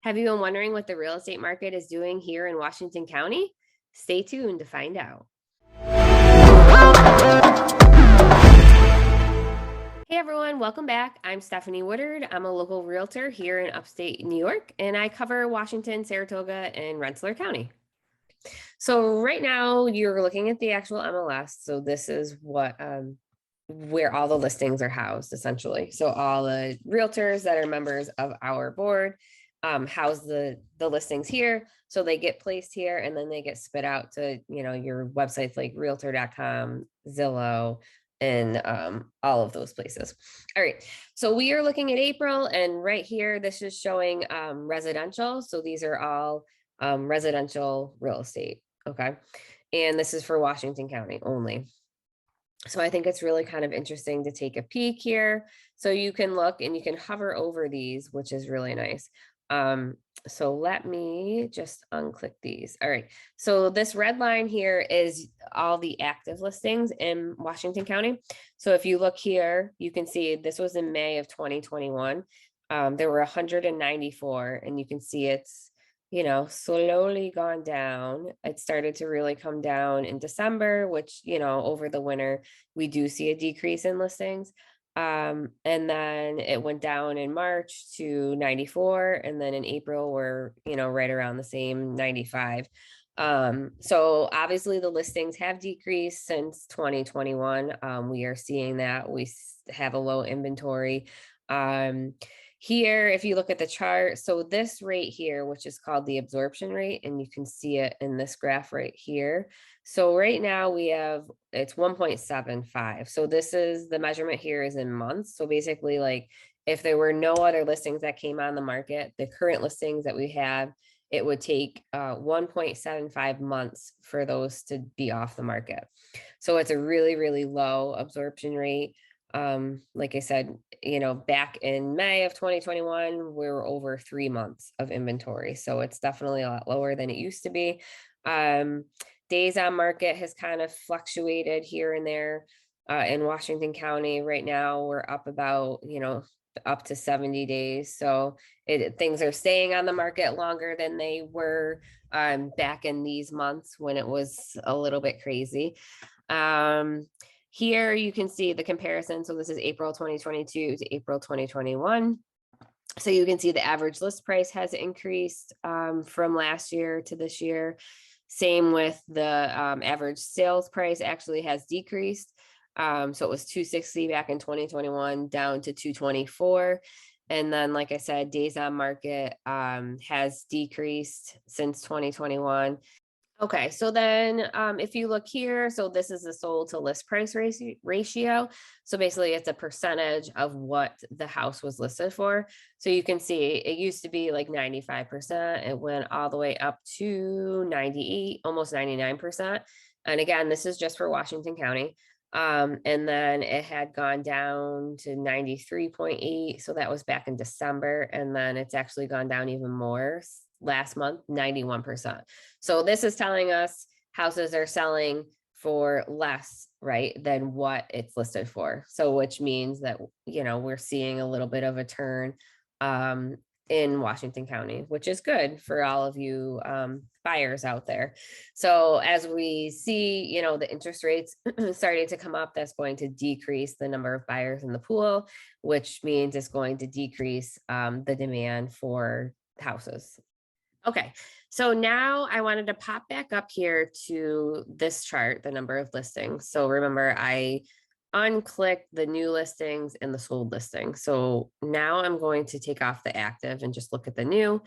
Have you been wondering what the real estate market is doing here in Washington County? Stay tuned to find out. Hey everyone, welcome back. I'm Stephanie Woodard. I'm a local realtor here in upstate New York, and I cover Washington, Saratoga, and Rensselaer County. So right now you're looking at the actual MLS. So this is where all the listings are housed essentially. So all the realtors that are members of our board house the listings here. So they get placed here and then they get spit out to, your websites like realtor.com, Zillow, and all of those places. All right. So we are looking at April, and right here, this is showing residential. So these are all residential real estate. Okay. And this is for Washington County only. So I think it's really kind of interesting to take a peek here. So you can look and you can hover over these, which is really nice. So let me just unclick these. All right. So this red line here is all the active listings in Washington County. So if you look here, you can see this was in May of 2021. There were 194, and you can see it's slowly gone down. It started to really come down in December, which, over the winter, we do see a decrease in listings. And then it went down in March to 94. And then in April, we're, right around the same 95. So obviously the listings have decreased since 2021. We are seeing that we have a low inventory. Here, if you look at the chart, so this rate here, which is called the absorption rate, and you can see it in this graph right here. So right now it's 1.75. So this is the measurement here is in months. So basically, like if there were no other listings that came on the market, the current listings that we have, it would take 1.75 months for those to be off the market. So it's a really, really low absorption rate. Like I said, back in May of 2021, we were over 3 months of inventory. So it's definitely a lot lower than it used to be. Days on market has kind of fluctuated here and there in Washington County. Right now, we're up about, up to 70 days. So things are staying on the market longer than they were back in these months when it was a little bit crazy. Here you can see the comparison. So this is April 2022 to April 2021. So you can see the average list price has increased from last year to this year. Same with the average sales price actually has decreased. So it was 260 back in 2021 down to 224. And then, like I said, days on market has decreased since 2021. Okay, so then if you look here, so this is the sold to list price ratio. So basically it's a percentage of what the house was listed for. So you can see it used to be like 95%. It went all the way up to 98, almost 99%. And again, this is just for Washington County. And then it had gone down to 93.8. So that was back in December. And then it's actually gone down even more last month, 91%. So this is telling us houses are selling for less, right, than what it's listed for. So which means that, we're seeing a little bit of a turn in Washington County, which is good for all of you buyers out there. So as we see, the interest rates starting to come up, that's going to decrease the number of buyers in the pool, which means it's going to decrease the demand for houses. Okay, so now I wanted to pop back up here to this chart, the number of listings. So remember, I unclicked the new listings and the sold listings. So now I'm going to take off the active and just look at the new.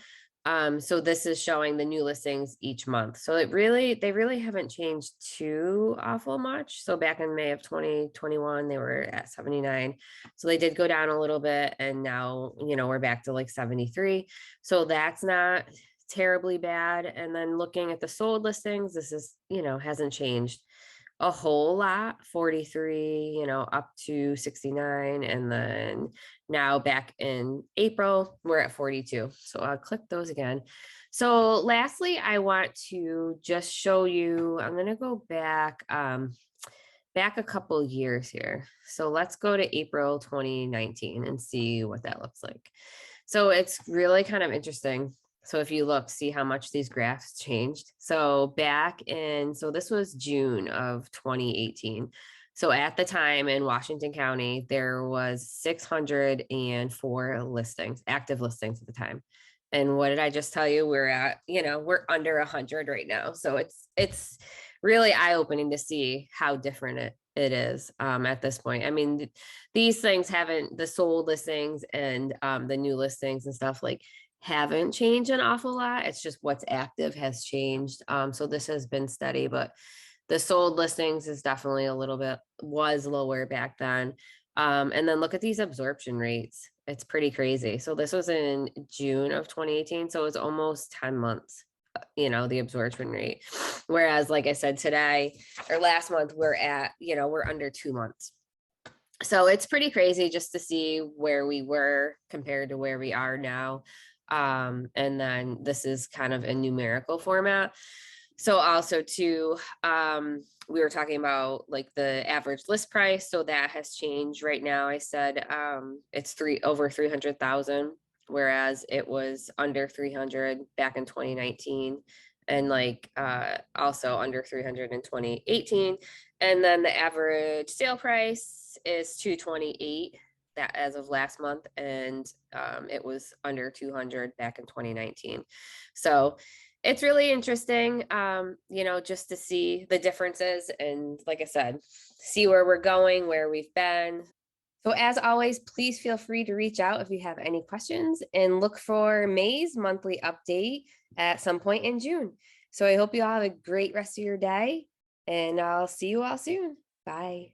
So this is showing the new listings each month. So they really haven't changed too awful much. So back in May of 2021, they were at 79. So they did go down a little bit, and now, we're back to like 73. So that's not terribly bad. And then looking at the sold listings, this is, hasn't changed a whole lot. 43, up to 69. And then now back in April, we're at 42. So I'll click those again. So lastly, I want to just show you, I'm going to go back a couple years here. So let's go to April 2019 and see what that looks like. So it's really kind of interesting. So if you look, see how much these graphs changed. So so this was June of 2018. So at the time in Washington County, there was 604 listings, active listings at the time. And what did I just tell you? We're under 100 right now. So it's really eye-opening to see how different it is at this point. I mean, these things the sold listings and the new listings and stuff haven't changed an awful lot. It's just what's active has changed. So this has been steady, but the sold listings is definitely was lower back then. And then look at these absorption rates. It's pretty crazy. So this was in June of 2018. So it's almost 10 months, the absorption rate. Whereas, like I said, today or last month, we're under 2 months. So it's pretty crazy just to see where we were compared to where we are now. And then this is kind of a numerical format. So also too, we were talking about the average list price. So that has changed right now. I said it's over 300,000, whereas it was under 300 back in 2019, and also under 300 in 2018. And then the average sale price is 228 that as of last month, and it was under 200 back in 2019. So it's really interesting, just to see the differences and, like I said, see where we're going, where we've been. So as always, please feel free to reach out if you have any questions, and look for May's monthly update at some point in June. So I hope you all have a great rest of your day, and I'll see you all soon. Bye.